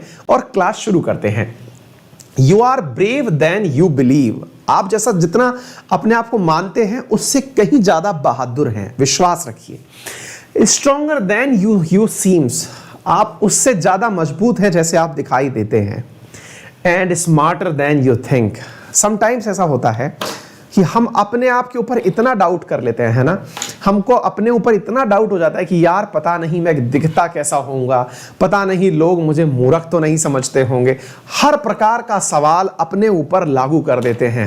और क्लास शुरू करते हैं। You are brave then you believe. आप जैसा जितना अपने आप को मानते हैं उससे कहीं ज्यादा बहादुर हैं, विश्वास रखिए। Stronger than you seems. आप उससे ज्यादा मजबूत हैं जैसे आप दिखाई देते हैं। And smarter than you think. Sometimes ऐसा होता है कि हम अपने आप के ऊपर इतना डाउट कर लेते हैं ना, हमको अपने ऊपर इतना डाउट हो जाता है कि यार पता नहीं मैं दिखता कैसा होऊंगा, पता नहीं लोग मुझे मूर्ख तो नहीं समझते होंगे। हर प्रकार का सवाल अपने ऊपर लागू कर देते हैं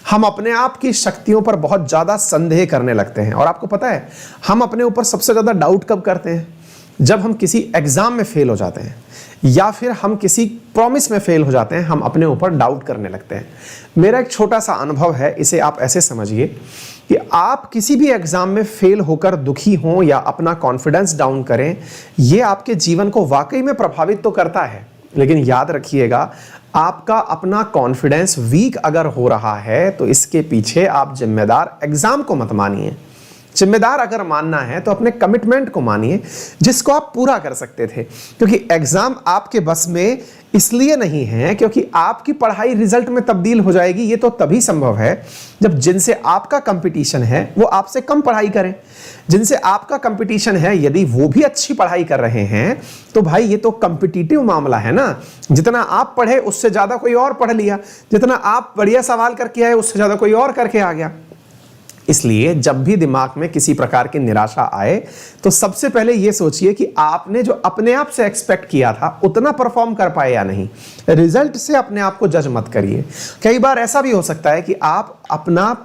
हम अपने आप की शक्तियों पर बहुत ज्यादा संदेह करने लगते हैं। और आपको पता है हम अपने ऊपर सबसे ज्यादा डाउट कब करते हैं? जब हम किसी एग्जाम में फेल हो जाते हैं या फिर हम किसी प्रॉमिस में फेल हो जाते हैं, हम अपने ऊपर डाउट करने लगते हैं। मेरा एक छोटा सा अनुभव है, इसे आप ऐसे समझिए कि आप किसी भी एग्जाम में फेल होकर दुखी हों या अपना कॉन्फिडेंस डाउन करें, यह आपके जीवन को वाकई में प्रभावित तो करता है, लेकिन याद रखिएगा आपका अपना कॉन्फिडेंस वीक अगर हो रहा है तो इसके पीछे आप जिम्मेदार एग्जाम को मत मानिए। जिम्मेदार अगर मानना है तो अपने कमिटमेंट को मानिए जिसको आप पूरा कर सकते थे, क्योंकि एग्जाम आपके बस में इसलिए नहीं है क्योंकि आपकी पढ़ाई रिजल्ट में तब्दील हो जाएगी। ये तो तभी संभव है जब जिनसे आपका कंपटीशन है वो आपसे कम पढ़ाई करें। जिनसे आपका कंपटीशन है यदि वो भी अच्छी पढ़ाई कर रहे हैं तो भाई ये तो कॉम्पिटिटिव मामला है ना। जितना आप पढ़े उससे ज्यादा कोई और पढ़ लिया, जितना आप बढ़िया सवाल करके आए उससे ज्यादा कोई और करके आ गया। इसलिए जब भी दिमाग में किसी प्रकार की निराशा आए तो सबसे पहले यह सोचिए कि आपने जो अपने आप से एक्सपेक्ट किया था उतना परफॉर्म कर पाए या नहीं। रिजल्ट से अपने आप को जज मत करिए। कई बार ऐसा भी हो सकता है कि आप अपना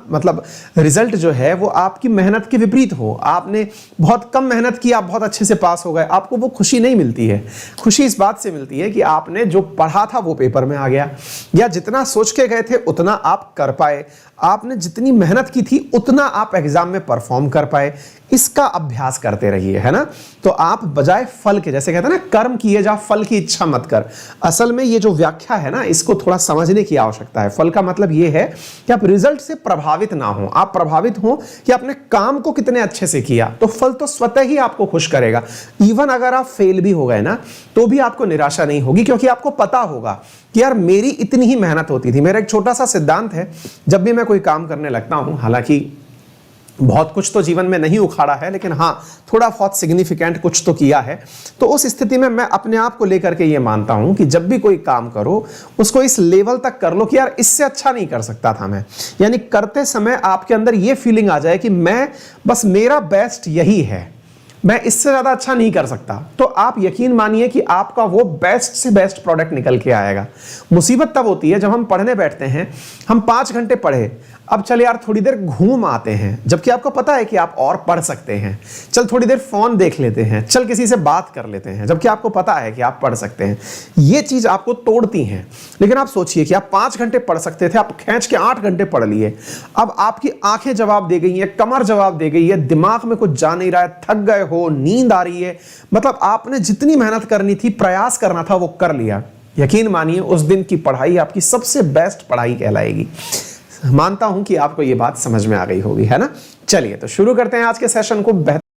रिजल्ट जो है वो आपकी मेहनत के विपरीत हो। आपने बहुत कम मेहनत की, आप बहुत अच्छे से पास हो गए, आपको वो खुशी नहीं मिलती है। खुशी इस बात से मिलती है कि आपने जो पढ़ा था वो पेपर में आ गया, या जितना सोच के गए थे उतना आप कर पाए, आपने जितनी मेहनत की थी उतना आप एग्जाम में परफॉर्म कर पाए। इसका अभ्यास करते रहिए, है ना। तो आप बजाय फल के, जैसे कहते हैं ना कर्म किए जा फल की इच्छा मत कर, असल में ये जो व्याख्या है ना इसको थोड़ा समझने की आवश्यकता है। फल का मतलब ये है कि आप रिजल्ट से प्रभावित ना हो, आप प्रभावित हो कि आपने काम को कितने अच्छे से किया, तो फल तो स्वतः ही आपको खुश करेगा। इवन अगर आप फेल भी हो गए ना तो भी आपको निराशा नहीं होगी, क्योंकि आपको पता होगा कि यार मेरी इतनी ही मेहनत होती थी। मेरा एक छोटा सा सिद्धांत है, जब भी मैं कोई काम करने लगता हूं, हालांकि बहुत कुछ तो जीवन में नहीं उखाड़ा है लेकिन हाँ थोड़ा बहुत सिग्निफिकेंट कुछ तो किया है, तो उस स्थिति में मैं अपने आप को लेकर के ये मानता हूं कि जब भी कोई काम करो उसको इस लेवल तक कर लो कि यार इससे अच्छा नहीं कर सकता था मैं। यानी करते समय आपके अंदर ये फीलिंग आ जाए कि मैं बस मेरा बेस्ट यही है, मैं इससे ज्यादा अच्छा नहीं कर सकता, तो आप यकीन मानिए कि आपका वो बेस्ट से बेस्ट प्रोडक्ट निकल के आएगा। मुसीबत तब होती है जब हम पढ़ने बैठते हैं, हम 5 घंटे पढ़े, अब चल यार थोड़ी देर घूम आते हैं, जबकि आपको पता है कि आप और पढ़ सकते हैं। चल थोड़ी देर फोन देख लेते हैं, चल किसी से बात कर लेते हैं, जबकि आपको पता है कि आप पढ़ सकते हैं। ये चीज आपको तोड़ती हैं। लेकिन आप सोचिए कि आप 5 घंटे पढ़ सकते थे, आप खींच के 8 घंटे पढ़ लिए। अब आपकी आंखें जवाब दे गई हैं, कमर जवाब दे गई है, दिमाग में कुछ जा नहीं रहा है, थक गए हो, नींद आ रही है, मतलब आपने जितनी मेहनत करनी थी, प्रयास करना था, वो कर लिया। यकीन मानिए उस दिन की पढ़ाई आपकी सबसे बेस्ट पढ़ाई कहलाएगी। मानता हूं कि आपको यह बात समझ में आ गई होगी, है ना। चलिए तो शुरू करते हैं आज के सेशन को बेहतर